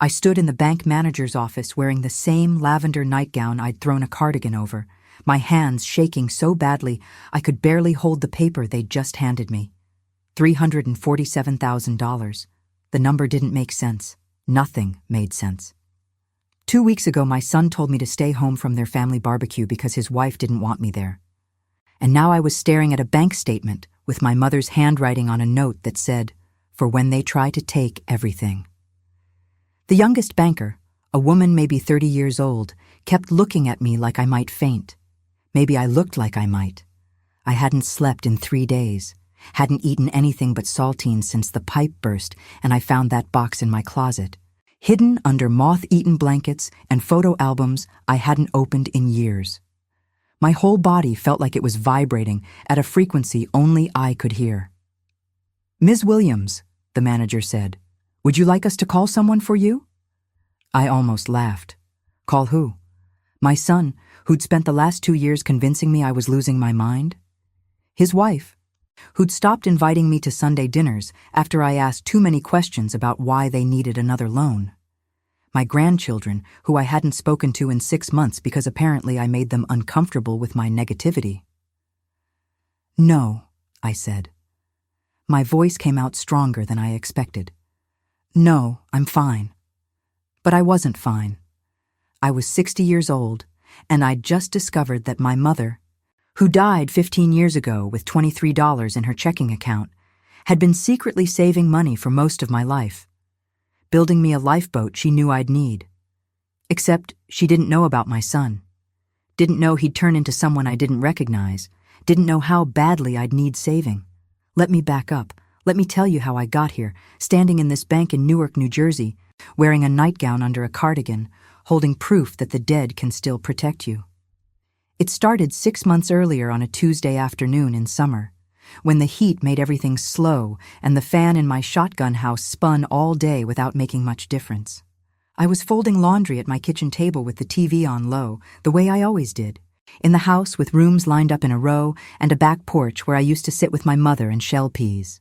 I stood in the bank manager's office wearing the same lavender nightgown I'd thrown a cardigan over, my hands shaking so badly I could barely hold the paper they'd just handed me. $347,000. The number didn't make sense. Nothing made sense. 2 weeks ago, my son told me to stay home from their family barbecue because his wife didn't want me there. And now I was staring at a bank statement with my mother's handwriting on a note that said, "For when they try to take everything." The youngest banker, a woman maybe 30 years old, kept looking at me like I might faint. Maybe I looked like I might. I hadn't slept in 3 days, hadn't eaten anything but saltines since the pipe burst and I found that box in my closet, hidden under moth-eaten blankets and photo albums I hadn't opened in years. My whole body felt like it was vibrating at a frequency only I could hear. "Ms. Williams," the manager said, "would you like us to call someone for you?" I almost laughed. Call who? My son, who'd spent the last 2 years convincing me I was losing my mind? His wife, who'd stopped inviting me to Sunday dinners after I asked too many questions about why they needed another loan? My grandchildren, who I hadn't spoken to in 6 months because apparently I made them uncomfortable with my negativity. "No," I said. My voice came out stronger than I expected. "No, I'm fine." But I wasn't fine. I was 60 years old, and I'd just discovered that my mother, who died 15 years ago with $23 in her checking account, had been secretly saving money for most of my life, building me a lifeboat she knew I'd need. Except she didn't know about my son, didn't know he'd turn into someone I didn't recognize, didn't know how badly I'd need saving. Let me back up. Let me tell you how I got here, standing in this bank in Newark, New Jersey, wearing a nightgown under a cardigan, holding proof that the dead can still protect you. It started 6 months earlier on a Tuesday afternoon in summer, when the heat made everything slow and the fan in my shotgun house spun all day without making much difference. I was folding laundry at my kitchen table with the TV on low, the way I always did, in the house with rooms lined up in a row and a back porch where I used to sit with my mother and shell peas.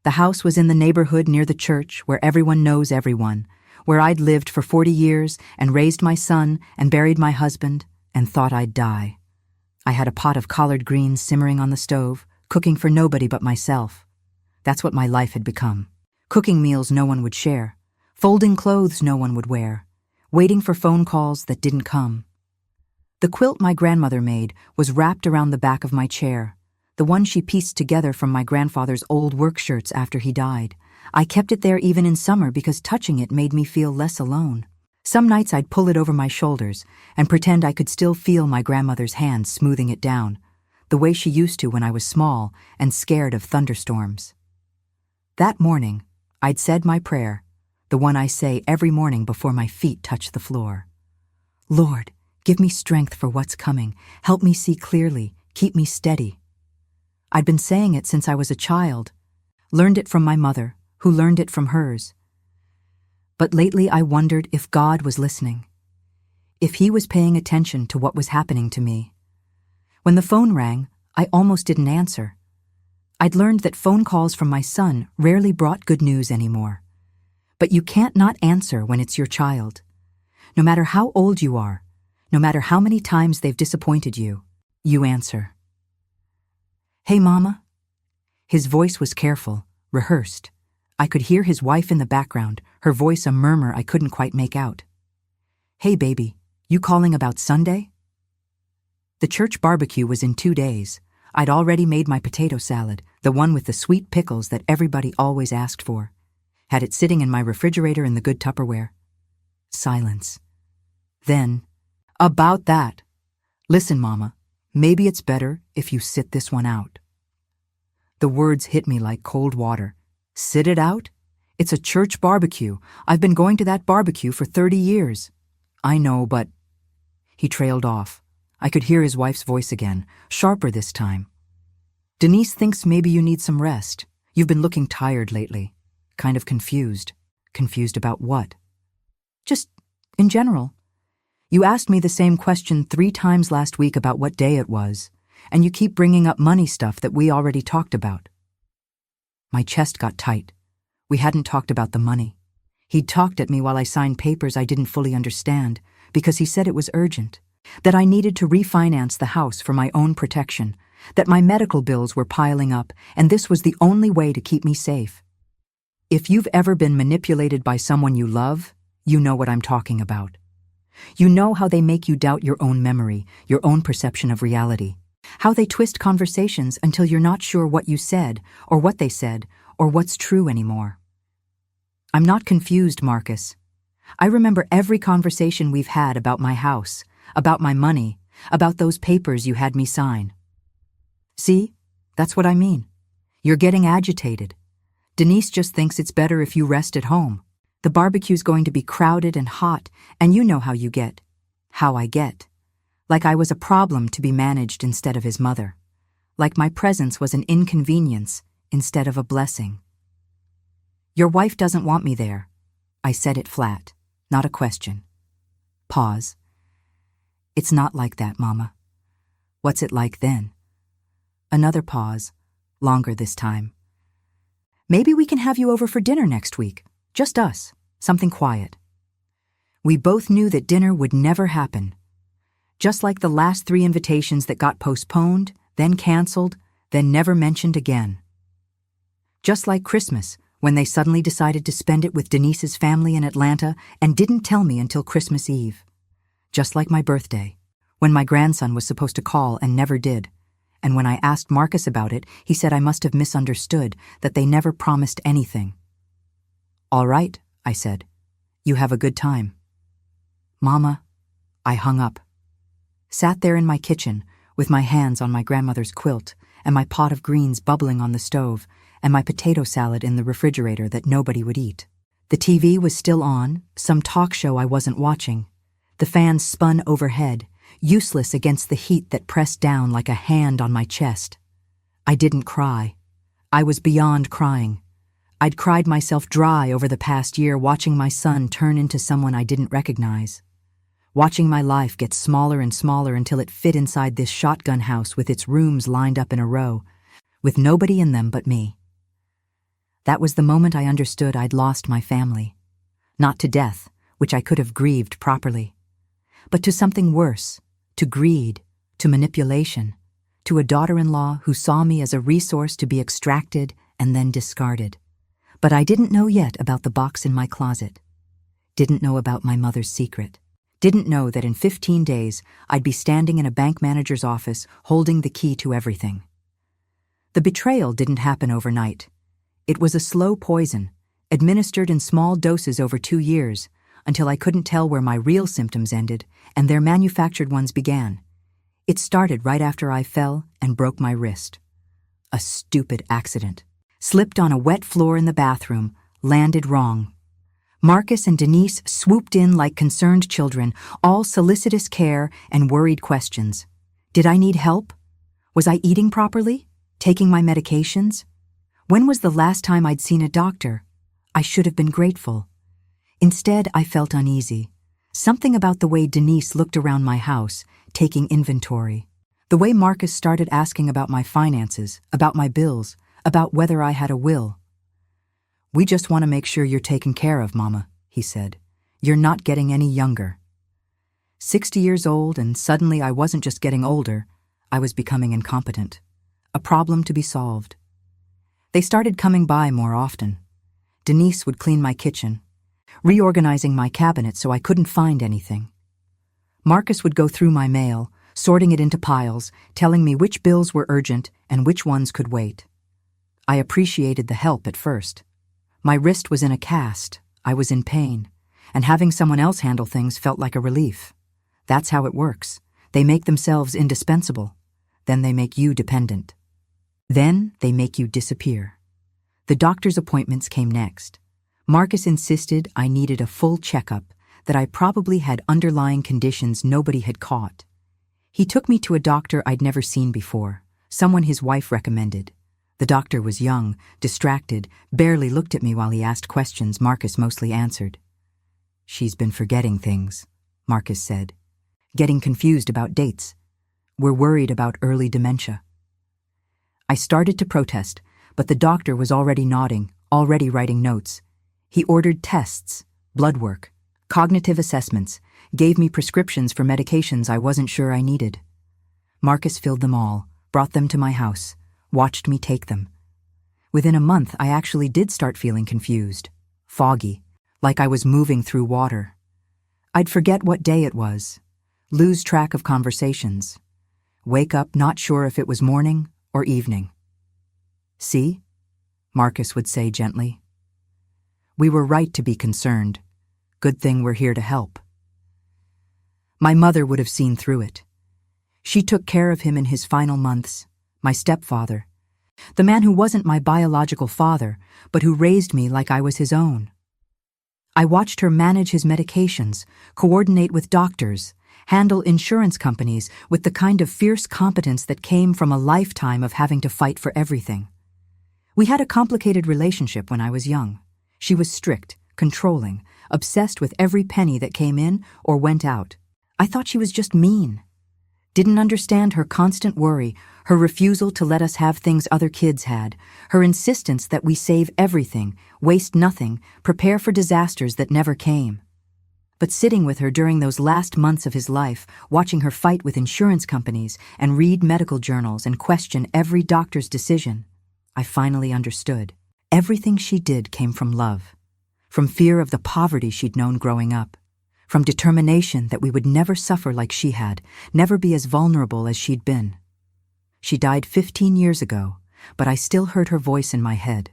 The house was in the neighborhood near the church where everyone knows everyone, where I'd lived for 40 years and raised my son and buried my husband and thought I'd die. I had a pot of collard greens simmering on the stove, cooking for nobody but myself. That's what my life had become. Cooking meals no one would share, folding clothes no one would wear, waiting for phone calls that didn't come. The quilt my grandmother made was wrapped around the back of my chair, the one she pieced together from my grandfather's old work shirts after he died. I kept it there even in summer because touching it made me feel less alone. Some nights I'd pull it over my shoulders and pretend I could still feel my grandmother's hand smoothing it down, the way she used to when I was small and scared of thunderstorms. That morning, I'd said my prayer, the one I say every morning before my feet touch the floor. "Lord, give me strength for what's coming. Help me see clearly. Keep me steady." I'd been saying it since I was a child, learned it from my mother, who learned it from hers. But lately I wondered if God was listening, if he was paying attention to what was happening to me. When the phone rang, I almost didn't answer. I'd learned that phone calls from my son rarely brought good news anymore. But you can't not answer when it's your child. No matter how old you are, no matter how many times they've disappointed you, you answer. "Hey, Mama?" His voice was careful, rehearsed. I could hear his wife in the background, her voice a murmur I couldn't quite make out. "Hey, baby, you calling about Sunday?" The church barbecue was in 2 days. I'd already made my potato salad, the one with the sweet pickles that everybody always asked for. Had it sitting in my refrigerator in the good Tupperware. Silence. Then, "About that. Listen, Mama, maybe it's better if you sit this one out." The words hit me like cold water. Sit it out? It's a church barbecue. I've been going to that barbecue for 30 years. I know, but... He trailed off. I could hear his wife's voice again, sharper this time. "Denise thinks maybe you need some rest. You've been looking tired lately. Kind of confused. Confused about what?" "Just in general. You asked me the same question 3 times last week about what day it was, and you keep bringing up money stuff that we already talked about." My chest got tight. We hadn't talked about the money. He'd talked at me while I signed papers I didn't fully understand because he said it was urgent, that I needed to refinance the house for my own protection, that my medical bills were piling up, and this was the only way to keep me safe. If you've ever been manipulated by someone you love, you know what I'm talking about. You know how they make you doubt your own memory, your own perception of reality, how they twist conversations until you're not sure what you said, or what they said, or what's true anymore. I'm not confused, Marcus. I remember every conversation we've had about my house, about my money, about those papers you had me sign. See? That's what I mean. You're getting agitated. Denise just thinks it's better if you rest at home. The barbecue's going to be crowded and hot, and you know how you get. How I get. Like I was a problem to be managed instead of his mother. Like my presence was an inconvenience instead of a blessing. Your wife doesn't want me there. I said it flat, not a question. Pause. It's not like that, Mama. What's it like then? Another pause, longer this time. Maybe we can have you over for dinner next week. Just us, something quiet. We both knew that dinner would never happen. Just like the last 3 invitations that got postponed, then canceled, then never mentioned again. Just like Christmas, when they suddenly decided to spend it with Denise's family in Atlanta and didn't tell me until Christmas Eve. Just like my birthday, when my grandson was supposed to call and never did. And when I asked Marcus about it, he said I must have misunderstood, that they never promised anything. All right, I said. You have a good time. Mama, I hung up. Sat there in my kitchen, with my hands on my grandmother's quilt, and my pot of greens bubbling on the stove, and my potato salad in the refrigerator that nobody would eat. The TV was still on, some talk show I wasn't watching. The fans spun overhead, useless against the heat that pressed down like a hand on my chest. I didn't cry. I was beyond crying. I'd cried myself dry over the past year watching my son turn into someone I didn't recognize. Watching my life get smaller and smaller until it fit inside this shotgun house with its rooms lined up in a row, with nobody in them but me. That was the moment I understood I'd lost my family. Not to death, which I could have grieved properly, but to something worse, to greed, to manipulation, to a daughter-in-law who saw me as a resource to be extracted and then discarded. But I didn't know yet about the box in my closet. Didn't know about my mother's secret. Didn't know that in 15 days I'd be standing in a bank manager's office holding the key to everything. The betrayal didn't happen overnight. It was a slow poison, administered in small doses over 2 years, until I couldn't tell where my real symptoms ended and their manufactured ones began. It started right after I fell and broke my wrist. A stupid accident. Slipped on a wet floor in the bathroom, landed wrong. Marcus and Denise swooped in like concerned children, all solicitous care and worried questions. Did I need help? Was I eating properly? Taking my medications? When was the last time I'd seen a doctor? I should have been grateful. Instead, I felt uneasy. Something about the way Denise looked around my house, taking inventory. The way Marcus started asking about my finances, about my bills, about whether I had a will. We just want to make sure you're taken care of, Mama, he said. You're not getting any younger. 60 years old, and suddenly I wasn't just getting older, I was becoming incompetent. A problem to be solved. They started coming by more often. Denise would clean my kitchen, reorganizing my cabinet so I couldn't find anything. Marcus would go through my mail, sorting it into piles, telling me which bills were urgent and which ones could wait. I appreciated the help at first. My wrist was in a cast, I was in pain, and having someone else handle things felt like a relief. That's how it works. They make themselves indispensable. Then they make you dependent. Then they make you disappear. The doctor's appointments came next. Marcus insisted I needed a full checkup, that I probably had underlying conditions nobody had caught. He took me to a doctor I'd never seen before, someone his wife recommended. The doctor was young, distracted, barely looked at me while he asked questions Marcus mostly answered. She's been forgetting things, Marcus said. Getting confused about dates. We're worried about early dementia. I started to protest, but the doctor was already nodding, already writing notes. He ordered tests, blood work, cognitive assessments, gave me prescriptions for medications I wasn't sure I needed. Marcus filled them all, brought them to my house, watched me take them. Within a month, I actually did start feeling confused, foggy, like I was moving through water. I'd forget what day it was, lose track of conversations, wake up not sure if it was morning or evening. "See?" Marcus would say gently. "We were right to be concerned. Good thing we're here to help." My mother would have seen through it. She took care of him in his final months, my stepfather, the man who wasn't my biological father, but who raised me like I was his own. I watched her manage his medications, coordinate with doctors, handle insurance companies with the kind of fierce competence that came from a lifetime of having to fight for everything. We had a complicated relationship when I was young. She was strict, controlling, obsessed with every penny that came in or went out. I thought she was just mean. Didn't understand her constant worry, her refusal to let us have things other kids had, her insistence that we save everything, waste nothing, prepare for disasters that never came. But sitting with her during those last months of his life, watching her fight with insurance companies and read medical journals and question every doctor's decision, I finally understood. Everything she did came from love, from fear of the poverty she'd known growing up, from determination that we would never suffer like she had, never be as vulnerable as she'd been. She died 15 years ago, but I still heard her voice in my head,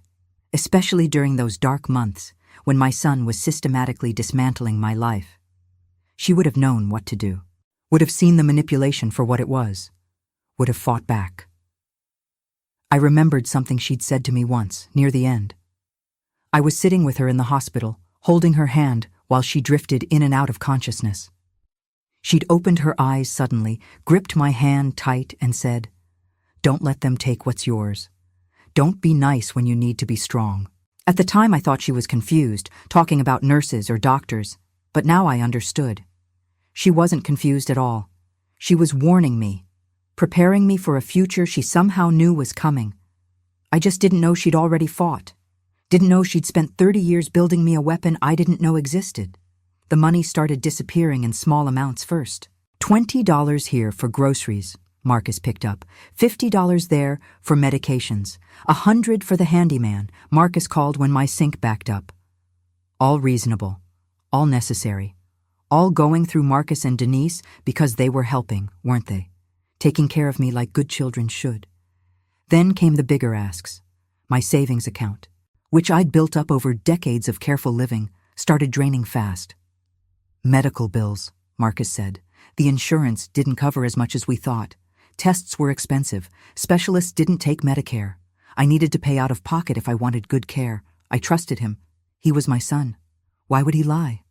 especially during those dark months when my son was systematically dismantling my life. She would have known what to do, would have seen the manipulation for what it was, would have fought back. I remembered something she'd said to me once, near the end. I was sitting with her in the hospital, holding her hand while she drifted in and out of consciousness. She'd opened her eyes suddenly, gripped my hand tight, and said, "Don't let them take what's yours. Don't be nice when you need to be strong." At the time I thought she was confused, talking about nurses or doctors, but now I understood. She wasn't confused at all. She was warning me, preparing me for a future she somehow knew was coming. I just didn't know she'd already fought. Didn't know she'd spent 30 years building me a weapon I didn't know existed. The money started disappearing in small amounts first. $20 here for groceries, Marcus picked up. $50 there for medications. $100 for the handyman, Marcus called when my sink backed up. All reasonable, all necessary, all going through Marcus and Denise because they were helping, weren't they? Taking care of me like good children should. Then came the bigger asks. My savings account, which I'd built up over decades of careful living, started draining fast. "Medical bills," Marcus said. "The insurance didn't cover as much as we thought. Tests were expensive. Specialists didn't take Medicare. I needed to pay out of pocket if I wanted good care. I trusted him. He was my son. Why would he lie?"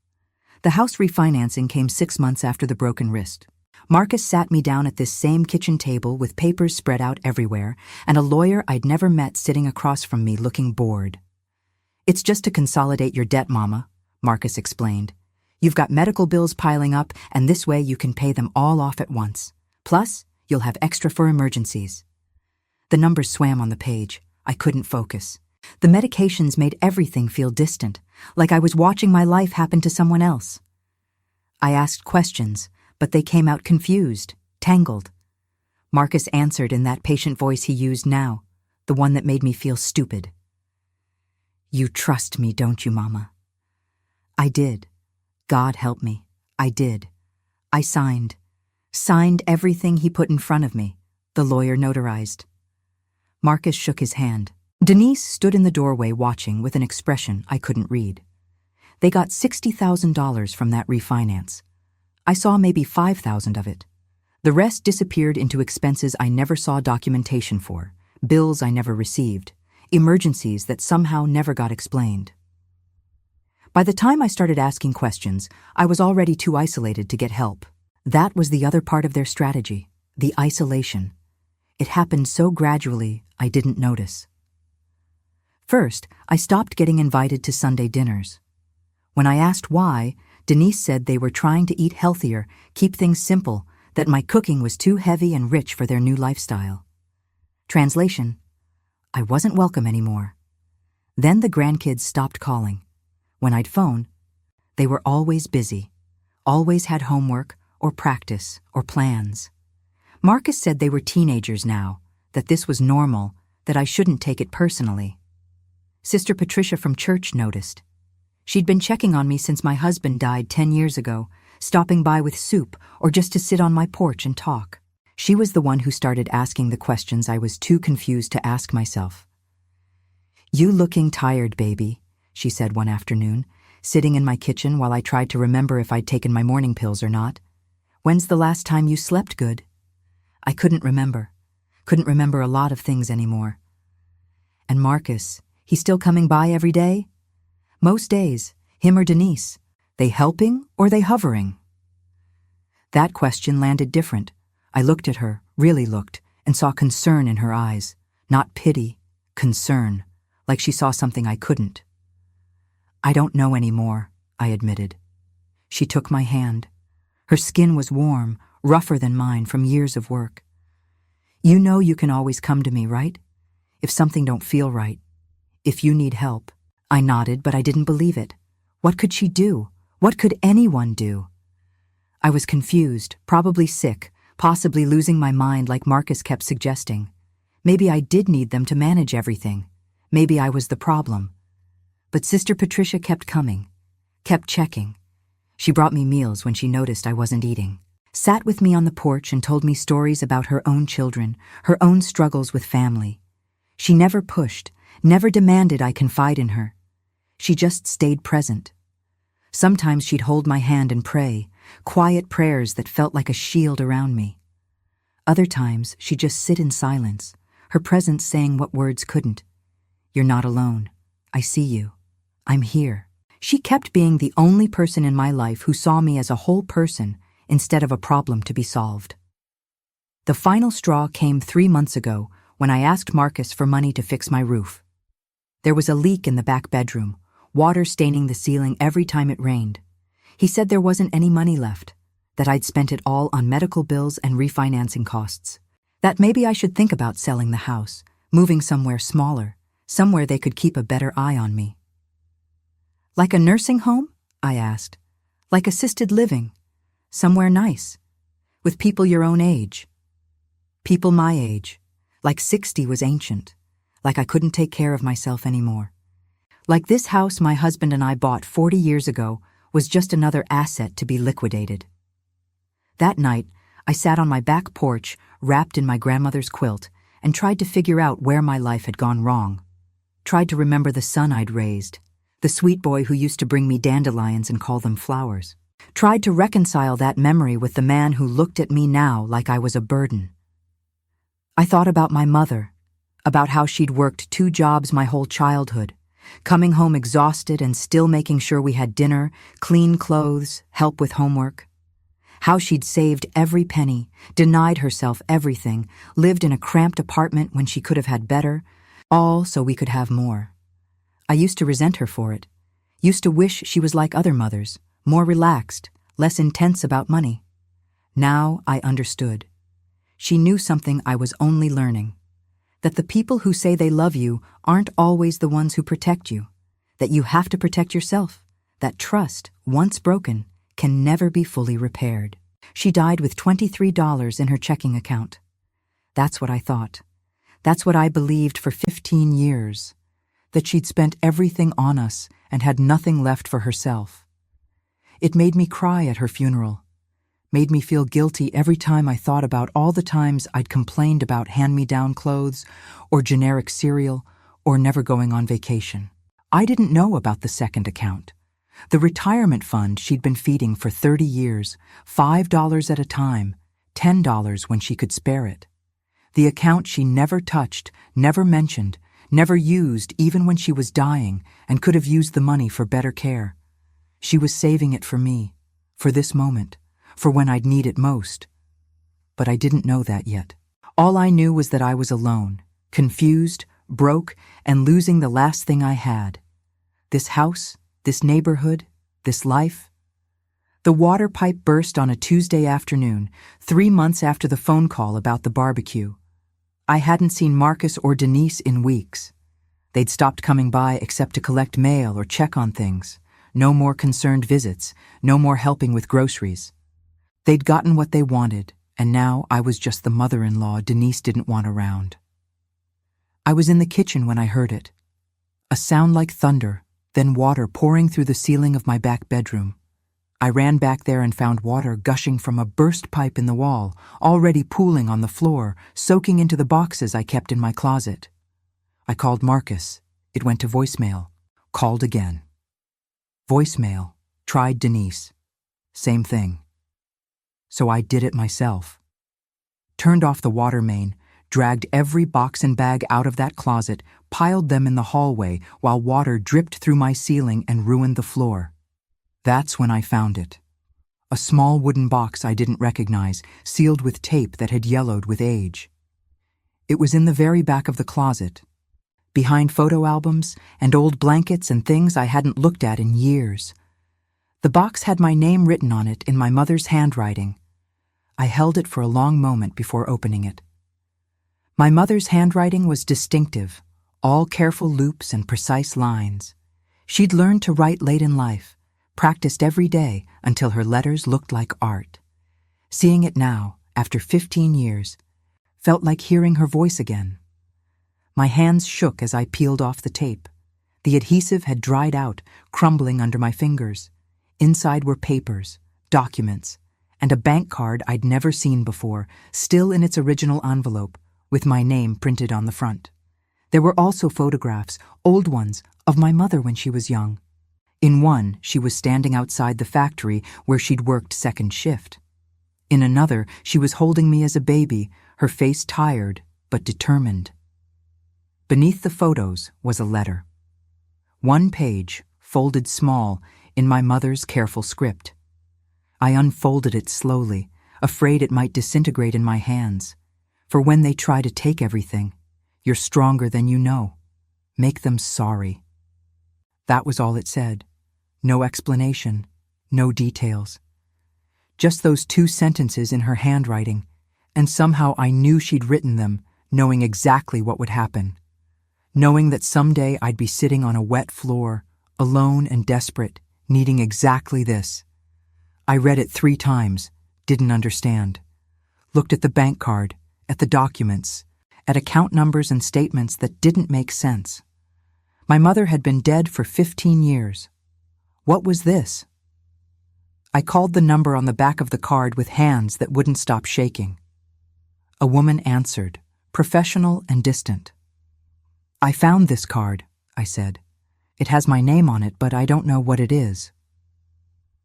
The house refinancing came 6 months after the broken wrist. Marcus sat me down at this same kitchen table with papers spread out everywhere and a lawyer I'd never met sitting across from me looking bored. "It's just to consolidate your debt, Mama," Marcus explained. "You've got medical bills piling up, and this way you can pay them all off at once. Plus, you'll have extra for emergencies." The numbers swam on the page. I couldn't focus. The medications made everything feel distant, like I was watching my life happen to someone else. I asked questions, but they came out confused, tangled. Marcus answered in that patient voice he used now, the one that made me feel stupid. "You trust me, don't you, Mama?" I did. God help me. I did. I signed everything he put in front of me, the lawyer notarized. Marcus shook his hand. Denise stood in the doorway watching with an expression I couldn't read. They got $60,000 from that refinance. I saw maybe 5,000 of it. The rest disappeared into expenses I never saw documentation for, bills I never received, emergencies that somehow never got explained. By the time I started asking questions, I was already too isolated to get help. That was the other part of their strategy, the isolation. It happened so gradually, I didn't notice. First, I stopped getting invited to Sunday dinners. When I asked why, Denise said they were trying to eat healthier, keep things simple, that my cooking was too heavy and rich for their new lifestyle. Translation: I wasn't welcome anymore. Then the grandkids stopped calling. When I'd phone, they were always busy, always had homework or practice or plans. Marcus said they were teenagers now, that this was normal, that I shouldn't take it personally. Sister Patricia from church noticed. She'd been checking on me since my husband died 10 years ago, stopping by with soup or just to sit on my porch and talk. She was the one who started asking the questions I was too confused to ask myself. "You looking tired, baby," she said one afternoon, sitting in my kitchen while I tried to remember if I'd taken my morning pills or not. "When's the last time you slept good?" I couldn't remember a lot of things anymore. And Marcus, he's still coming by every day? Most days, him or Denise, they helping or they hovering? That question landed different. I looked at her, really looked, and saw concern in her eyes. Not pity, concern, like she saw something I couldn't. "I don't know anymore," I admitted. She took my hand. Her skin was warm, rougher than mine from years of work. "You know you can always come to me, right? If something don't feel right. If you need help." I nodded, but I didn't believe it. What could she do? What could anyone do? I was confused, probably sick, possibly losing my mind like Marcus kept suggesting. Maybe I did need them to manage everything. Maybe I was the problem. But Sister Patricia kept coming, kept checking. She brought me meals when she noticed I wasn't eating, sat with me on the porch and told me stories about her own children, her own struggles with family. She never pushed, never demanded I confide in her. She just stayed present. Sometimes she'd hold my hand and pray, quiet prayers that felt like a shield around me. Other times she'd just sit in silence, her presence saying what words couldn't. "You're not alone. I see you. I'm here." She kept being the only person in my life who saw me as a whole person instead of a problem to be solved. The final straw came 3 months ago when I asked Marcus for money to fix my roof. There was a leak in the back bedroom, water staining the ceiling every time it rained. He said there wasn't any money left, that I'd spent it all on medical bills and refinancing costs, that maybe I should think about selling the house, moving somewhere smaller, somewhere they could keep a better eye on me. "Like a nursing home?" I asked. "Like assisted living? Somewhere nice? With people your own age?" People my age. Like 60 was ancient. Like I couldn't take care of myself anymore. Like this house my husband and I bought 40 years ago was just another asset to be liquidated. That night, I sat on my back porch, wrapped in my grandmother's quilt, and tried to figure out where my life had gone wrong. Tried to remember the son I'd raised, the sweet boy who used to bring me dandelions and call them flowers. Tried to reconcile that memory with the man who looked at me now like I was a burden. I thought about my mother, about how she'd worked 2 jobs my whole childhood, coming home exhausted and still making sure we had dinner, clean clothes, help with homework. How she'd saved every penny, denied herself everything, lived in a cramped apartment when she could have had better, all so we could have more. I used to resent her for it, used to wish she was like other mothers, more relaxed, less intense about money. Now I understood. She knew something I was only learning. That the people who say they love you aren't always the ones who protect you. That you have to protect yourself. That trust, once broken, can never be fully repaired. She died with $23 in her checking account. That's what I thought. That's what I believed for 15 years. That she'd spent everything on us and had nothing left for herself. It made me cry at her funeral. Made me feel guilty every time I thought about all the times I'd complained about hand-me-down clothes, or generic cereal, or never going on vacation. I didn't know about the second account. The retirement fund she'd been feeding for 30 years, $5 at a time, $10 when she could spare it. The account she never touched, never mentioned, never used even when she was dying and could have used the money for better care. She was saving it for me, for this moment, for when I'd need it most. But I didn't know that yet. All I knew was that I was alone, confused, broke, and losing the last thing I had. This house, this neighborhood, this life. The water pipe burst on a Tuesday afternoon, 3 months after the phone call about the barbecue. I hadn't seen Marcus or Denise in weeks. They'd stopped coming by except to collect mail or check on things, no more concerned visits, no more helping with groceries. They'd gotten what they wanted, and now I was just the mother-in-law Denise didn't want around. I was in the kitchen when I heard it. A sound like thunder, then water pouring through the ceiling of my back bedroom. I ran back there and found water gushing from a burst pipe in the wall, already pooling on the floor, soaking into the boxes I kept in my closet. I called Marcus. It went to voicemail. Called again. Voicemail. Tried Denise. Same thing. So I did it myself. Turned off the water main, dragged every box and bag out of that closet, piled them in the hallway while water dripped through my ceiling and ruined the floor. That's when I found it. A small wooden box I didn't recognize, sealed with tape that had yellowed with age. It was in the very back of the closet, behind photo albums and old blankets and things I hadn't looked at in years. The box had my name written on it in my mother's handwriting. I held it for a long moment before opening it. My mother's handwriting was distinctive, all careful loops and precise lines. She'd learned to write late in life, practiced every day until her letters looked like art. Seeing it now, after 15 years, felt like hearing her voice again. My hands shook as I peeled off the tape. The adhesive had dried out, crumbling under my fingers. Inside were papers, documents, and a bank card I'd never seen before, still in its original envelope, with my name printed on the front. There were also photographs, old ones, of my mother when she was young. In one, she was standing outside the factory where she'd worked second shift. In another, she was holding me as a baby, her face tired but determined. Beneath the photos was a letter. One page, folded small, in my mother's careful script. I unfolded it slowly, afraid it might disintegrate in my hands. For when they try to take everything, you're stronger than you know. Make them sorry. That was all it said. No explanation, no details. Just those 2 sentences in her handwriting, and somehow I knew she'd written them, knowing exactly what would happen. Knowing that someday I'd be sitting on a wet floor, alone and desperate, needing exactly this. I read it 3 times, didn't understand. Looked at the bank card, at the documents, at account numbers and statements that didn't make sense. My mother had been dead for 15 years. What was this? I called the number on the back of the card with hands that wouldn't stop shaking. A woman answered, professional and distant. I found this card, I said. It has my name on it, but I don't know what it is.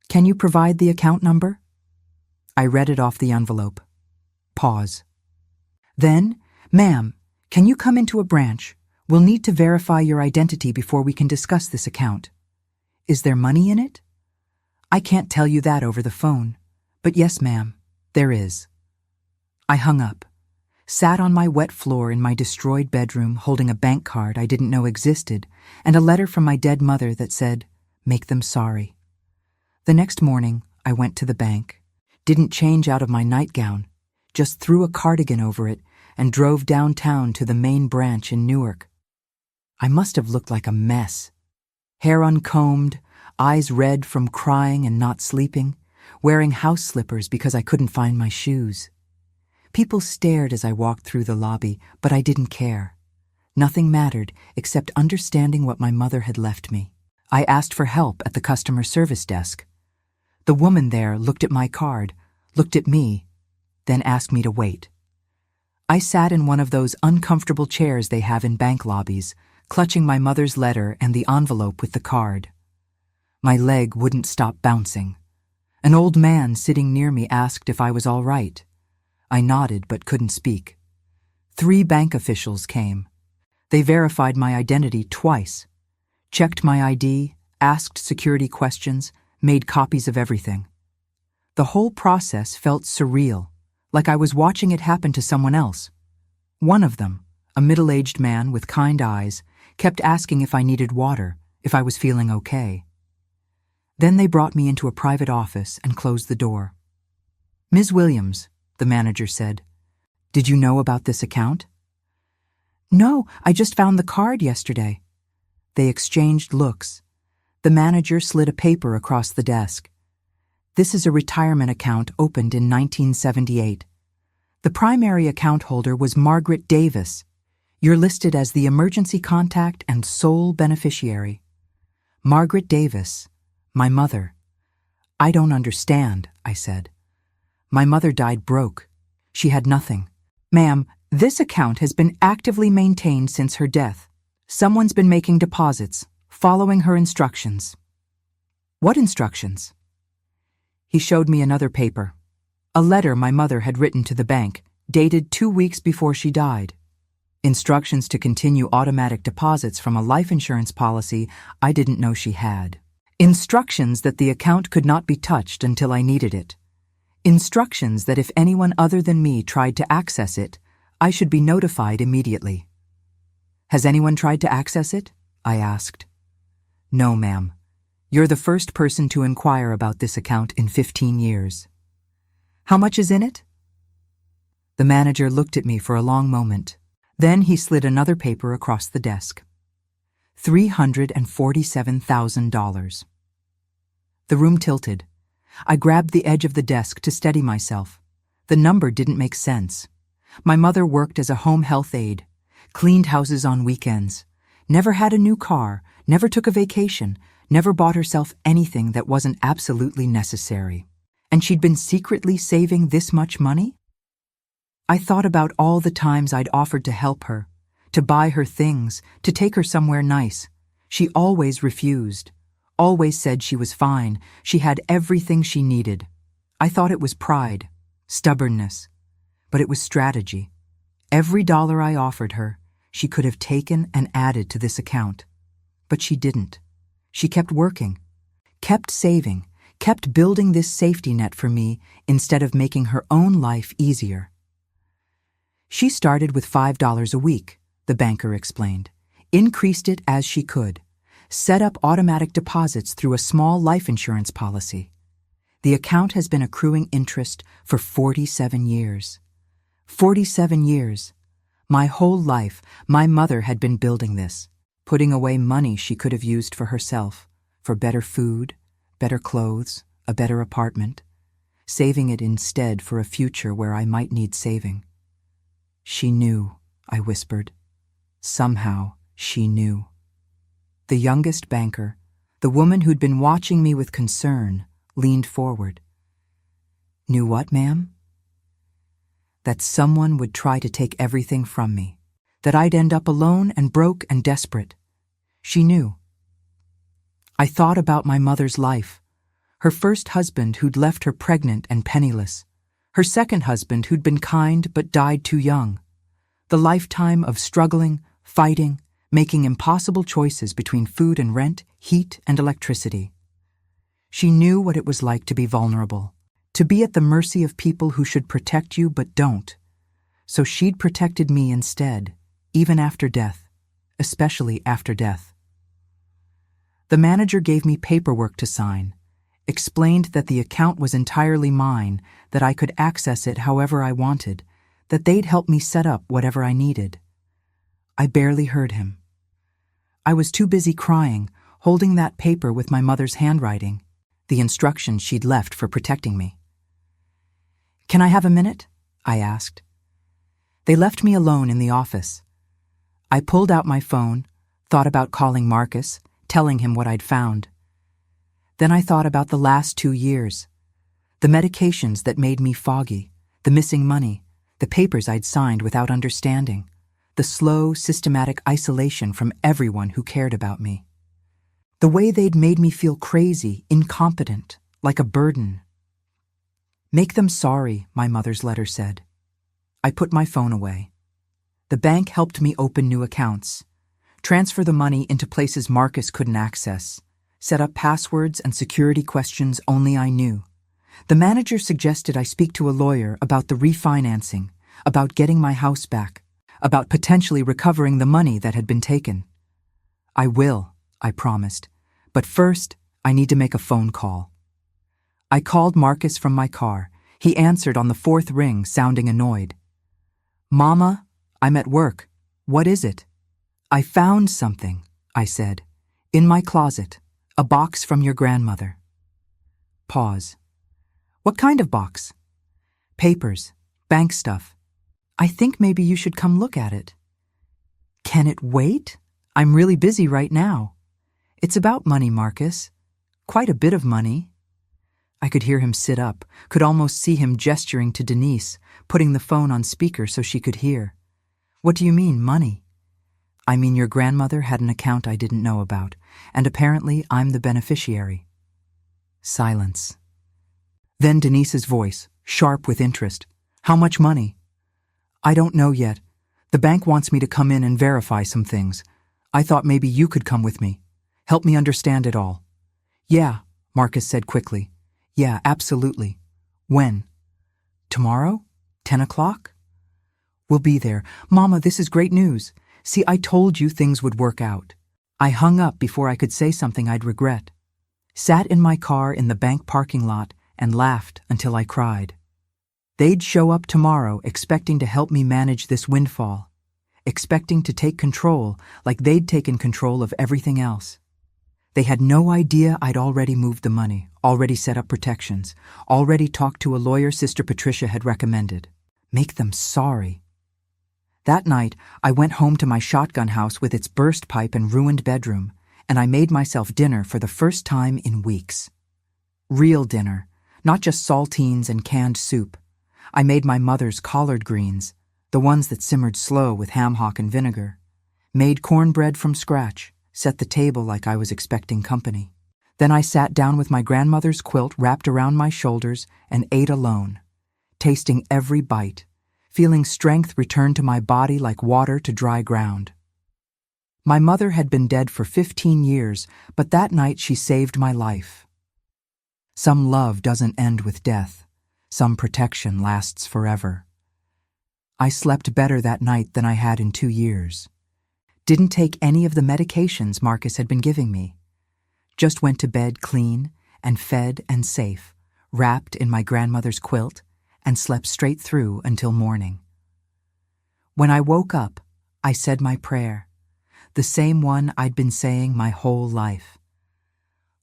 Can you provide the account number? I read it off the envelope. Pause. Then, ma'am, can you come into a branch? We'll need to verify your identity before we can discuss this account. Is there money in it? I can't tell you that over the phone, but yes, ma'am, there is. I hung up, sat on my wet floor in my destroyed bedroom holding a bank card I didn't know existed and a letter from my dead mother that said, "Make them sorry." The next morning, I went to the bank, didn't change out of my nightgown, just threw a cardigan over it and drove downtown to the main branch in Newark. I must have looked like a mess. Hair uncombed, eyes red from crying and not sleeping, wearing house slippers because I couldn't find my shoes. People stared as I walked through the lobby, but I didn't care. Nothing mattered except understanding what my mother had left me. I asked for help at the customer service desk. The woman there looked at my card, looked at me, then asked me to wait. I sat in one of those uncomfortable chairs they have in bank lobbies, clutching my mother's letter and the envelope with the card. My leg wouldn't stop bouncing. An old man sitting near me asked if I was all right. I nodded but couldn't speak. 3 bank officials came. They verified my identity twice, checked my ID, asked security questions, made copies of everything. The whole process felt surreal, like I was watching it happen to someone else. One of them, a middle-aged man with kind eyes, kept asking if I needed water, if I was feeling okay. Then they brought me into a private office and closed the door. "Ms. Williams," the manager said, "did you know about this account?" "No, I just found the card yesterday." They exchanged looks. The manager slid a paper across the desk. This is a retirement account opened in 1978. The primary account holder was Margaret Davis. You're listed as the emergency contact and sole beneficiary. Margaret Davis, my mother. I don't understand, I said. My mother died broke. She had nothing. Ma'am, this account has been actively maintained since her death. Someone's been making deposits, following her instructions. What instructions? He showed me another paper. A letter my mother had written to the bank, dated 2 weeks before she died. Instructions to continue automatic deposits from a life insurance policy I didn't know she had. Instructions that the account could not be touched until I needed it. Instructions that if anyone other than me tried to access it, I should be notified immediately. Has anyone tried to access it? I asked. No, ma'am. You're the first person to inquire about this account in 15 years. How much is in it? The manager looked at me for a long moment. Then he slid another paper across the desk. $347,000. The room tilted. I grabbed the edge of the desk to steady myself. The number didn't make sense. My mother worked as a home health aide, cleaned houses on weekends, never had a new car, never took a vacation, never bought herself anything that wasn't absolutely necessary. And she'd been secretly saving this much money? I thought about all the times I'd offered to help her, to buy her things, to take her somewhere nice. She always refused, always said she was fine, she had everything she needed. I thought it was pride, stubbornness, but it was strategy. Every dollar I offered her, she could have taken and added to this account. But she didn't. She kept working, kept saving, kept building this safety net for me instead of making her own life easier. She started with $5 a week, the banker explained, increased it as she could, set up automatic deposits through a small life insurance policy. The account has been accruing interest for 47 years. 47 years. My whole life, my mother had been building this, putting away money she could have used for herself, for better food, better clothes, a better apartment, saving it instead for a future where I might need saving. She knew, I whispered. Somehow, she knew. The youngest banker, the woman who'd been watching me with concern, leaned forward. Knew what, ma'am? That someone would try to take everything from me, that I'd end up alone and broke and desperate. She knew. I thought about my mother's life, her first husband who'd left her pregnant and penniless, her second husband who'd been kind but died too young, the lifetime of struggling, fighting, making impossible choices between food and rent, heat and electricity. She knew what it was like to be vulnerable, to be at the mercy of people who should protect you but don't. So she'd protected me instead, even after death, especially after death. The manager gave me paperwork to sign, explained that the account was entirely mine, that I could access it however I wanted, that they'd help me set up whatever I needed. I barely heard him. I was too busy crying, holding that paper with my mother's handwriting, the instructions she'd left for protecting me. Can I have a minute? I asked. They left me alone in the office. I pulled out my phone, thought about calling Marcus, telling him what I'd found. Then I thought about the last 2 years, the medications that made me foggy, the missing money, the papers I'd signed without understanding, the slow, systematic isolation from everyone who cared about me. The way they'd made me feel crazy, incompetent, like a burden. Make them sorry, my mother's letter said. I put my phone away. The bank helped me open new accounts, transfer the money into places Marcus couldn't access, set up passwords and security questions only I knew. The manager suggested I speak to a lawyer about the refinancing, about getting my house back, about potentially recovering the money that had been taken. I will, I promised, but first I need to make a phone call. I called Marcus from my car. He answered on the 4th ring, sounding annoyed. Mama, I'm at work. What is it? I found something, I said. In my closet. A box from your grandmother. Pause. What kind of box? Papers, bank stuff. I think maybe you should come look at it. Can it wait? I'm really busy right now. It's about money, Marcus. Quite a bit of money. I could hear him sit up, could almost see him gesturing to Denise, putting the phone on speaker so she could hear. What do you mean, money? I mean your grandmother had an account I didn't know about, and apparently I'm the beneficiary. Silence. Then Denise's voice, sharp with interest. How much money? I don't know yet. The bank wants me to come in and verify some things. I thought maybe you could come with me. Help me understand it all. Yeah, Marcus said quickly. Yeah, absolutely. When? Tomorrow? 10 o'clock? We'll be there. Mama, this is great news. See, I told you things would work out. I hung up before I could say something I'd regret. Sat in my car in the bank parking lot and laughed until I cried. They'd show up tomorrow expecting to help me manage this windfall, expecting to take control like they'd taken control of everything else. They had no idea I'd already moved the money, already set up protections, already talked to a lawyer Sister Patricia had recommended. Make them sorry. That night, I went home to my shotgun house with its burst pipe and ruined bedroom, and I made myself dinner for the first time in weeks. Real dinner, not just saltines and canned soup. I made my mother's collard greens, the ones that simmered slow with ham hock and vinegar. Made cornbread from scratch, set the table like I was expecting company. Then I sat down with my grandmother's quilt wrapped around my shoulders and ate alone, tasting every bite, feeling strength return to my body like water to dry ground. My mother had been dead for 15 years, but that night she saved my life. Some love doesn't end with death. Some protection lasts forever. I slept better that night than I had in 2 years. Didn't take any of the medications Marcus had been giving me. Just went to bed clean and fed and safe, wrapped in my grandmother's quilt, and slept straight through until morning. When I woke up, I said my prayer, the same one I'd been saying my whole life.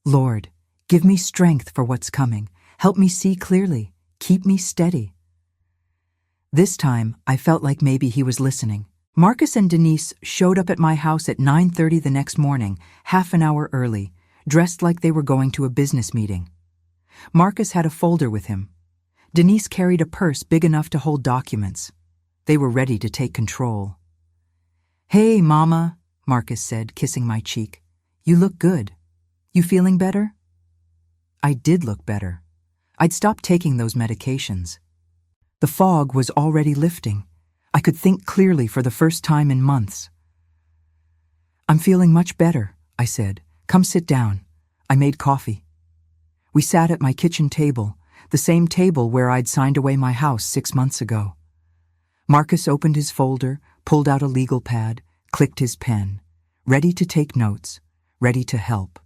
Lord, give me strength for what's coming. Help me see clearly. Keep me steady. This time, I felt like maybe he was listening. Marcus and Denise showed up at my house at 9:30 the next morning, half an hour early, dressed like they were going to a business meeting. Marcus had a folder with him. Denise carried a purse big enough to hold documents. They were ready to take control. Hey, Mama, Marcus said, kissing my cheek. You look good. You feeling better? I did look better. I'd stopped taking those medications. The fog was already lifting. I could think clearly for the first time in months. I'm feeling much better, I said. Come sit down. I made coffee. We sat at my kitchen table, the same table where I'd signed away my house 6 months ago. Marcus opened his folder, pulled out a legal pad, clicked his pen, ready to take notes, ready to help.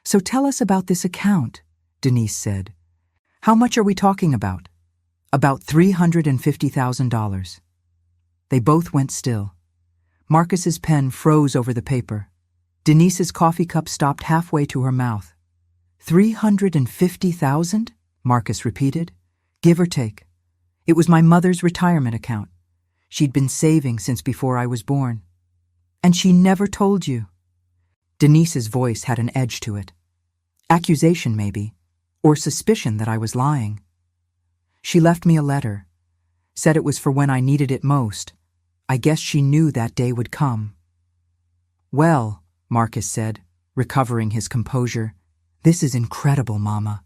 So tell us about this account, Denise said. How much are we talking about? About $350,000. They both went still. Marcus's pen froze over the paper. Denise's coffee cup stopped halfway to her mouth. 350,000? Marcus repeated. Give or take. It was my mother's retirement account. She'd been saving since before I was born. And she never told you. Denise's voice had an edge to it. Accusation, maybe, or suspicion that I was lying. She left me a letter. Said it was for when I needed it most. I guess she knew that day would come. Well, Marcus said, recovering his composure, this is incredible, Mama.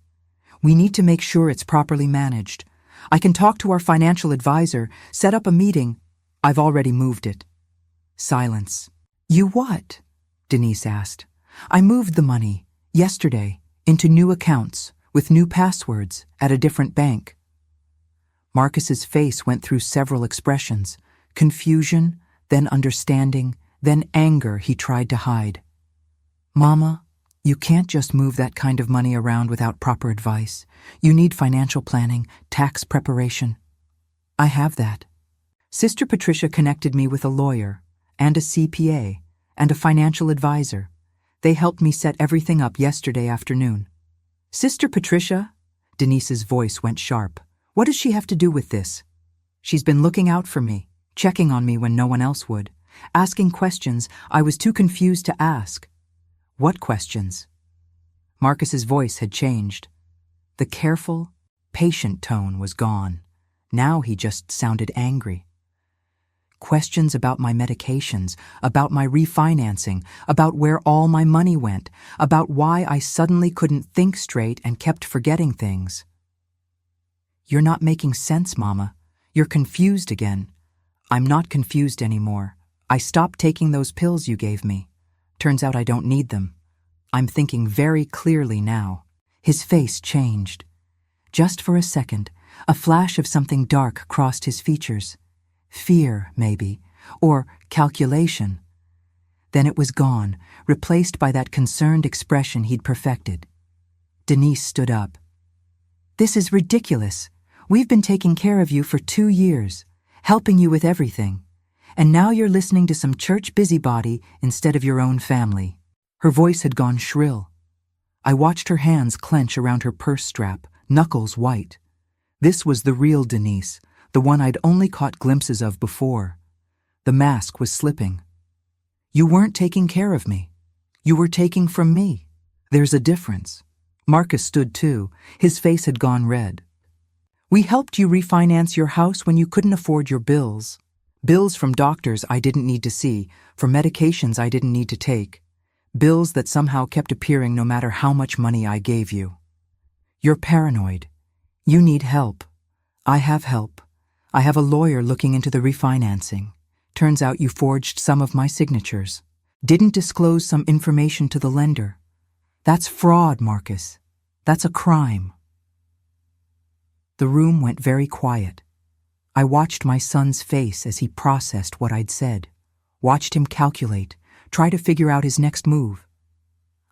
We need to make sure it's properly managed. I can talk to our financial advisor, set up a meeting. I've already moved it. Silence. You what? Denise asked. I moved the money, yesterday, into new accounts, with new passwords, at a different bank. Marcus's face went through several expressions, confusion, then understanding, then anger he tried to hide. Mama, you can't just move that kind of money around without proper advice. You need financial planning, tax preparation. I have that. Sister Patricia connected me with a lawyer, and a CPA, and a financial advisor. They helped me set everything up yesterday afternoon. Sister Patricia? Denise's voice went sharp. What does she have to do with this? She's been looking out for me, checking on me when no one else would, asking questions I was too confused to ask. What questions? Marcus's voice had changed. The careful, patient tone was gone. Now he just sounded angry. Questions about my medications, about my refinancing, about where all my money went, about why I suddenly couldn't think straight and kept forgetting things. You're not making sense, Mama. You're confused again. I'm not confused anymore. I stopped taking those pills you gave me. Turns out I don't need them. I'm thinking very clearly now. His face changed. Just for a second, a flash of something dark crossed his features. Fear, maybe, or calculation. Then it was gone, replaced by that concerned expression he'd perfected. Denise stood up. This is ridiculous. We've been taking care of you for 2 years, helping you with everything. And now you're listening to some church busybody instead of your own family. Her voice had gone shrill. I watched her hands clench around her purse strap, knuckles white. This was the real Denise, the one I'd only caught glimpses of before. The mask was slipping. You weren't taking care of me. You were taking from me. There's a difference. Marcus stood too. His face had gone red. We helped you refinance your house when you couldn't afford your bills. Bills from doctors I didn't need to see, for medications I didn't need to take. Bills that somehow kept appearing no matter how much money I gave you. You're paranoid. You need help. I have help. I have a lawyer looking into the refinancing. Turns out you forged some of my signatures. Didn't disclose some information to the lender. That's fraud, Marcus. That's a crime. The room went very quiet. I watched my son's face as he processed what I'd said, watched him calculate, try to figure out his next move.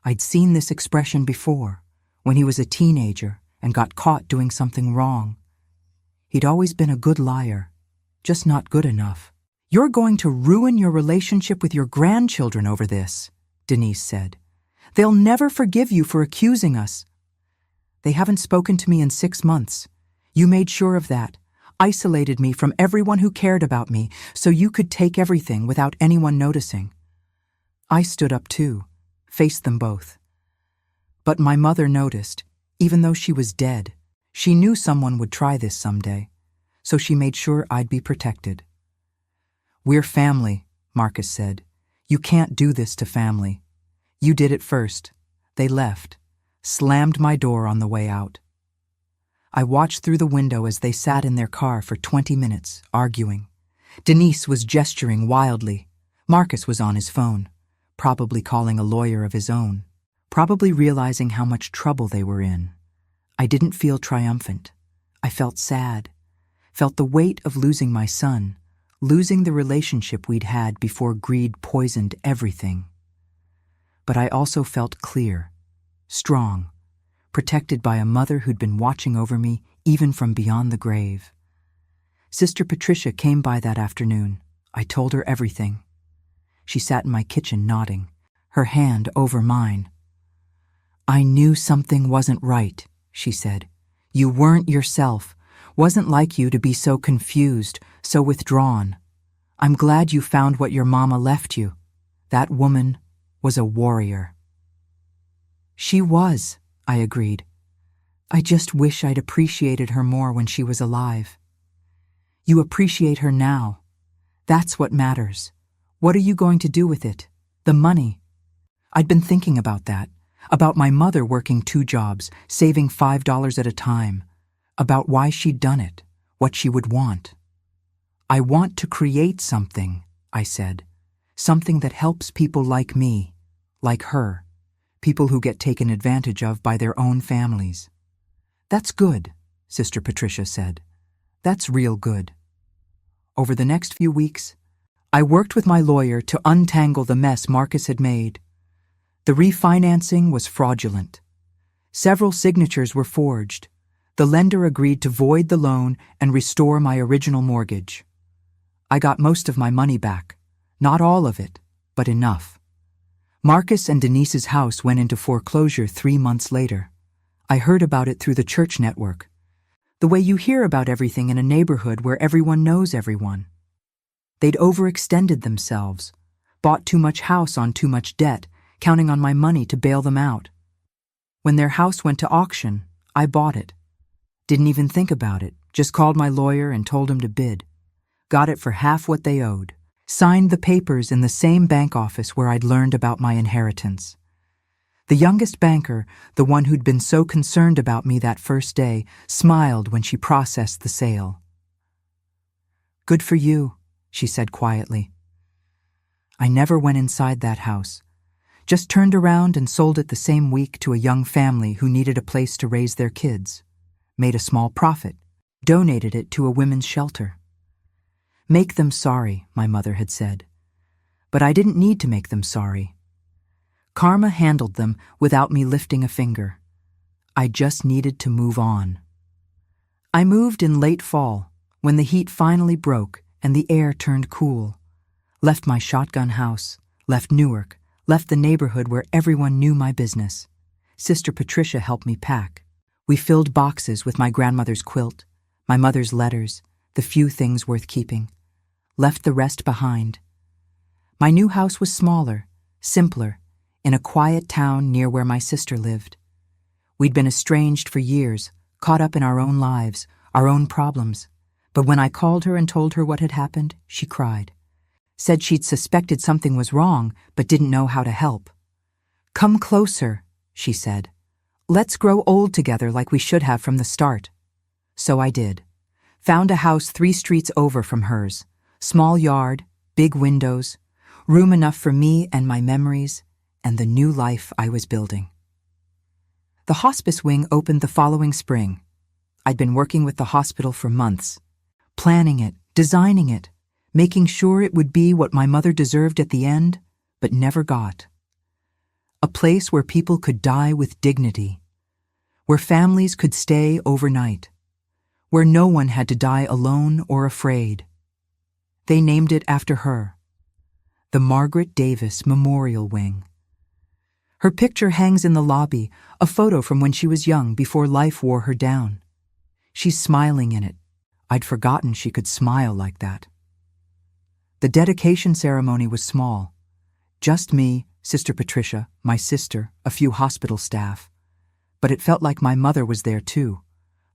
I'd seen this expression before, when he was a teenager and got caught doing something wrong. He'd always been a good liar, just not good enough. You're going to ruin your relationship with your grandchildren over this, Denise said. They'll never forgive you for accusing us. They haven't spoken to me in 6 months. You made sure of that, isolated me from everyone who cared about me so you could take everything without anyone noticing. I stood up too, faced them both. But my mother noticed, even though she was dead. She knew someone would try this someday, so she made sure I'd be protected. We're family, Marcus said. You can't do this to family. You did it first. They left, slammed my door on the way out. I watched through the window as they sat in their car for 20 minutes, arguing. Denise was gesturing wildly. Marcus was on his phone, probably calling a lawyer of his own, probably realizing how much trouble they were in. I didn't feel triumphant. I felt sad, felt the weight of losing my son, losing the relationship we'd had before greed poisoned everything. But I also felt clear, strong, protected by a mother who'd been watching over me even from beyond the grave. Sister Patricia came by that afternoon. I told her everything. She sat in my kitchen nodding, her hand over mine. I knew something wasn't right, she said. You weren't yourself. Wasn't like you to be so confused, so withdrawn. I'm glad you found what your mama left you. That woman was a warrior. She was, I agreed. I just wish I'd appreciated her more when she was alive. You appreciate her now. That's what matters. What are you going to do with it? The money. I'd been thinking about that. About my mother working 2 jobs, saving $5 at a time. About why she'd done it, what she would want. I want to create something, I said. Something that helps people like me, like her. People who get taken advantage of by their own families. That's good, Sister Patricia said. That's real good. Over the next few weeks, I worked with my lawyer to untangle the mess Marcus had made. The refinancing was fraudulent. Several signatures were forged. The lender agreed to void the loan and restore my original mortgage. I got most of my money back. Not all of it, but enough. Marcus and Denise's house went into foreclosure 3 months later. I heard about it through the church network. The way you hear about everything in a neighborhood where everyone knows everyone. They'd overextended themselves, bought too much house on too much debt, counting on my money to bail them out. When their house went to auction, I bought it. Didn't even think about it, just called my lawyer and told him to bid. Got it for half what they owed. Signed the papers in the same bank office where I'd learned about my inheritance. The youngest banker, the one who'd been so concerned about me that first day, smiled when she processed the sale. "Good for you," she said quietly. I never went inside that house. Just turned around and sold it the same week to a young family who needed a place to raise their kids. Made a small profit. Donated it to a women's shelter. "Make them sorry," my mother had said. But I didn't need to make them sorry. Karma handled them without me lifting a finger. I just needed to move on. I moved in late fall, when the heat finally broke and the air turned cool. Left my shotgun house, left Newark, left the neighborhood where everyone knew my business. Sister Patricia helped me pack. We filled boxes with my grandmother's quilt, my mother's letters, the few things worth keeping. Left the rest behind. My new house was smaller, simpler, in a quiet town near where my sister lived. We'd been estranged for years, caught up in our own lives, our own problems. But when I called her and told her what had happened, she cried. Said she'd suspected something was wrong, but didn't know how to help. "Come closer," she said. "Let's grow old together like we should have from the start." So I did. Found a house 3 streets over from hers. Small yard, big windows, room enough for me and my memories, and the new life I was building. The hospice wing opened the following spring. I'd been working with the hospital for months, planning it, designing it, making sure it would be what my mother deserved at the end, but never got. A place where people could die with dignity, where families could stay overnight, where no one had to die alone or afraid. They named it after her, the Margaret Davis Memorial Wing. Her picture hangs in the lobby, a photo from when she was young before life wore her down. She's smiling in it. I'd forgotten she could smile like that. The dedication ceremony was small. Just me, Sister Patricia, my sister, a few hospital staff. But it felt like my mother was there too,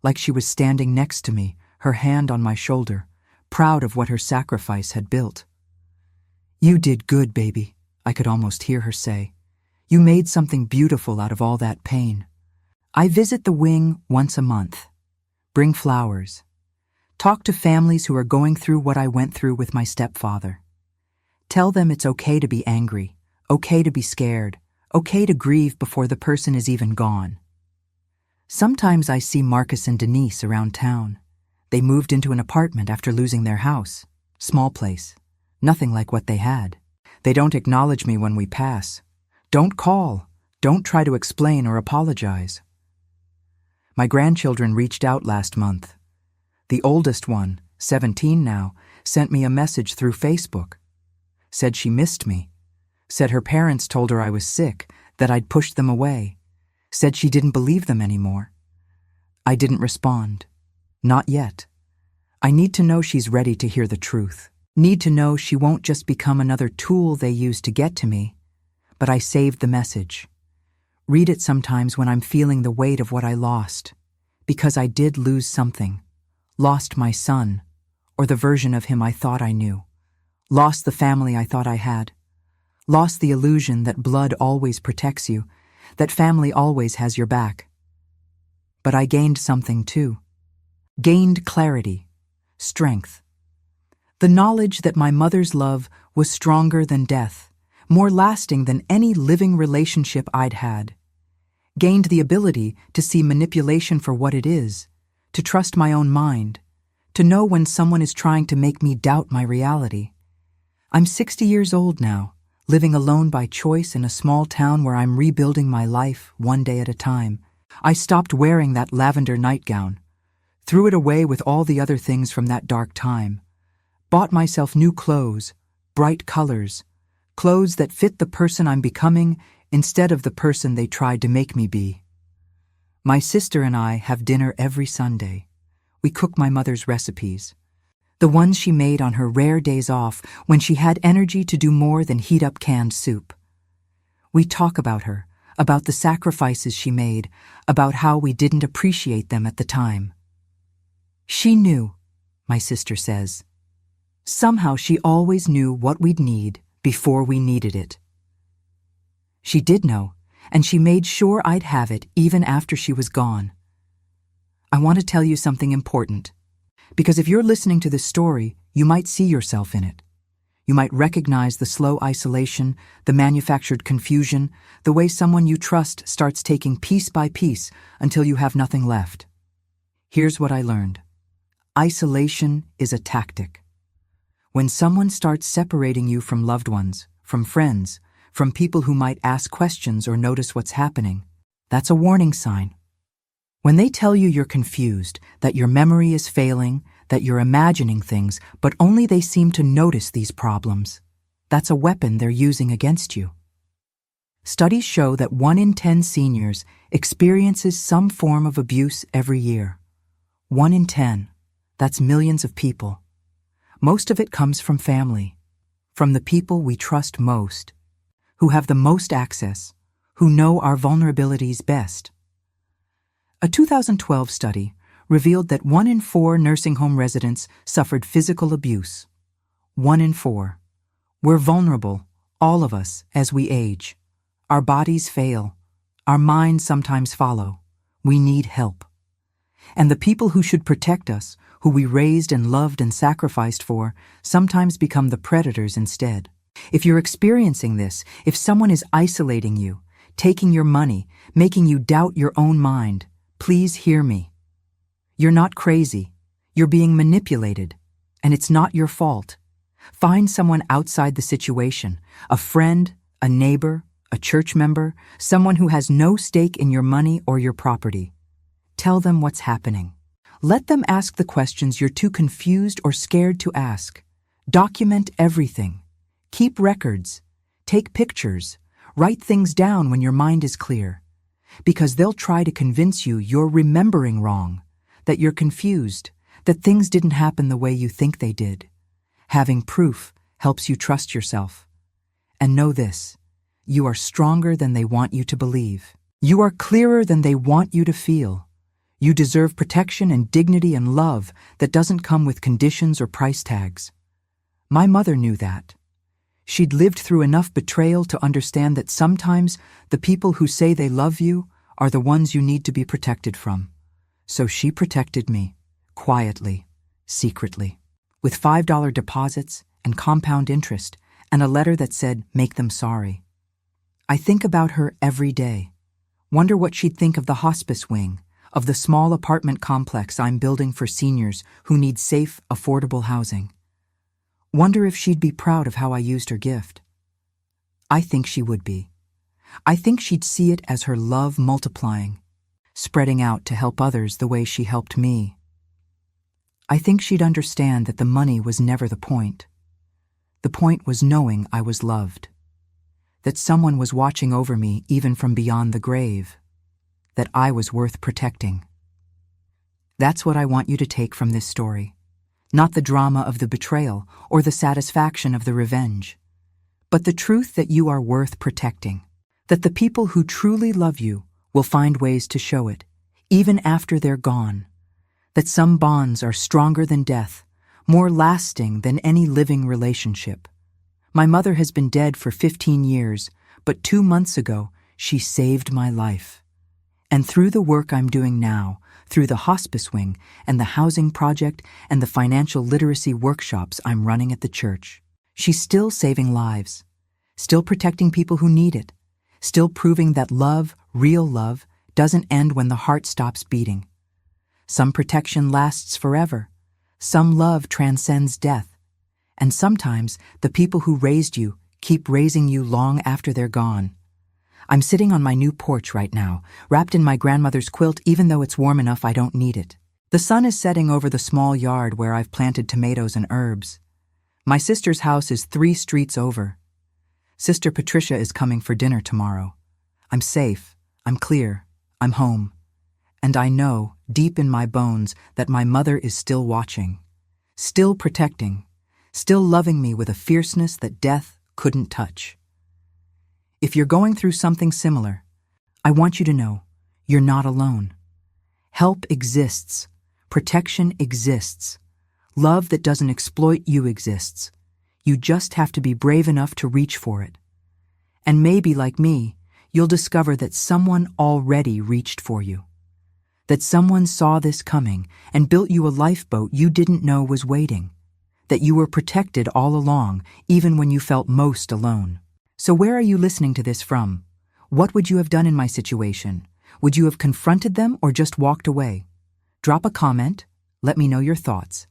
like she was standing next to me, her hand on my shoulder, proud of what her sacrifice had built. "You did good, baby," I could almost hear her say. "You made something beautiful out of all that pain." I visit the wing once a month. Bring flowers. Talk to families who are going through what I went through with my stepfather. Tell them it's okay to be angry, okay to be scared, okay to grieve before the person is even gone. Sometimes I see Marcus and Denise around town. They moved into an apartment after losing their house. Small place. Nothing like what they had. They don't acknowledge me when we pass. Don't call. Don't try to explain or apologize. My grandchildren reached out last month. The oldest one, 17 now, sent me a message through Facebook. Said she missed me. Said her parents told her I was sick, that I'd pushed them away. Said she didn't believe them anymore. I didn't respond. Not yet. I need to know she's ready to hear the truth. Need to know she won't just become another tool they use to get to me. But I saved the message. Read it sometimes when I'm feeling the weight of what I lost. Because I did lose something. Lost my son, or the version of him I thought I knew. Lost the family I thought I had. Lost the illusion that blood always protects you, that family always has your back. But I gained something too. Gained clarity, strength. The knowledge that my mother's love was stronger than death, more lasting than any living relationship I'd had. Gained the ability to see manipulation for what it is, to trust my own mind, to know when someone is trying to make me doubt my reality. I'm 60 years old now, living alone by choice in a small town where I'm rebuilding my life one day at a time. I stopped wearing that lavender nightgown, threw it away with all the other things from that dark time, bought myself new clothes, bright colors, clothes that fit the person I'm becoming instead of the person they tried to make me be. My sister and I have dinner every Sunday. We cook my mother's recipes, the ones she made on her rare days off when she had energy to do more than heat up canned soup. We talk about her, about the sacrifices she made, about how we didn't appreciate them at the time. She knew, my sister says. Somehow she always knew what we'd need before we needed it. She did know, and she made sure I'd have it even after she was gone. I want to tell you something important, because if you're listening to this story, you might see yourself in it. You might recognize the slow isolation, the manufactured confusion, the way someone you trust starts taking piece by piece until you have nothing left. Here's what I learned. Isolation is a tactic. When someone starts separating you from loved ones, from friends, from people who might ask questions or notice what's happening, that's a warning sign. When they tell you you're confused, that your memory is failing, that you're imagining things, but only they seem to notice these problems, that's a weapon they're using against you. Studies show that 1 in 10 seniors experiences some form of abuse every year. 1 in 10. That's millions of people. Most of it comes from family, from the people we trust most, who have the most access, who know our vulnerabilities best. A 2012 study revealed that 1 in 4 nursing home residents suffered physical abuse. 1 in 4. We're vulnerable, all of us, as we age. Our bodies fail. Our minds sometimes follow. We need help. And the people who should protect us, who we raised and loved and sacrificed for, sometimes become the predators instead. If you're experiencing this, if someone is isolating you, taking your money, making you doubt your own mind, please hear me. You're not crazy. You're being manipulated, and it's not your fault. Find someone outside the situation, a friend, a neighbor, a church member, someone who has no stake in your money or your property. Tell them what's happening. Let them ask the questions you're too confused or scared to ask. Document everything. Keep records. Take pictures. Write things down when your mind is clear. Because they'll try to convince you you're remembering wrong, that you're confused, that things didn't happen the way you think they did. Having proof helps you trust yourself. And know this, you are stronger than they want you to believe. You are clearer than they want you to feel. You deserve protection and dignity and love that doesn't come with conditions or price tags. My mother knew that. She'd lived through enough betrayal to understand that sometimes the people who say they love you are the ones you need to be protected from. So she protected me, quietly, secretly, with $5 deposits and compound interest and a letter that said, "Make them sorry." I think about her every day. Wonder what she'd think of the hospice wing, of the small apartment complex I'm building for seniors who need safe, affordable housing. Wonder if she'd be proud of how I used her gift. I think she would be. I think she'd see it as her love multiplying, spreading out to help others the way she helped me. I think she'd understand that the money was never the point. The point was knowing I was loved, that someone was watching over me even from beyond the grave, that I was worth protecting. That's what I want you to take from this story. Not the drama of the betrayal or the satisfaction of the revenge, but the truth that you are worth protecting, that the people who truly love you will find ways to show it, even after they're gone, that some bonds are stronger than death, more lasting than any living relationship. My mother has been dead for 15 years, but 2 months ago, she saved my life. And through the work I'm doing now, through the hospice wing and the housing project and the financial literacy workshops I'm running at the church, she's still saving lives, still protecting people who need it, still proving that love, real love, doesn't end when the heart stops beating. Some protection lasts forever. Some love transcends death. And sometimes the people who raised you keep raising you long after they're gone. I'm sitting on my new porch right now, wrapped in my grandmother's quilt even though it's warm enough I don't need it. The sun is setting over the small yard where I've planted tomatoes and herbs. My sister's house is 3 streets over. Sister Patricia is coming for dinner tomorrow. I'm safe, I'm clear, I'm home. And I know, deep in my bones, that my mother is still watching, still protecting, still loving me with a fierceness that death couldn't touch. If you're going through something similar, I want you to know you're not alone. Help exists. Protection exists. Love that doesn't exploit you exists. You just have to be brave enough to reach for it. And maybe, like me, you'll discover that someone already reached for you. That someone saw this coming and built you a lifeboat you didn't know was waiting. That you were protected all along, even when you felt most alone. So where are you listening to this from? What would you have done in my situation? Would you have confronted them or just walked away? Drop a comment, let me know your thoughts.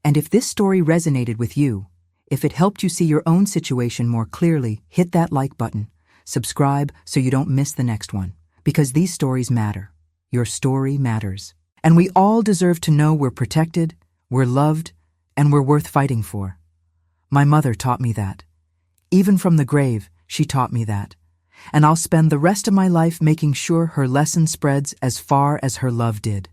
And if this story resonated with you, if it helped you see your own situation more clearly, hit that like button. Subscribe so you don't miss the next one. Because these stories matter. Your story matters. And we all deserve to know we're protected, we're loved, and we're worth fighting for. My mother taught me that. Even from the grave, she taught me that. And I'll spend the rest of my life making sure her lesson spreads as far as her love did.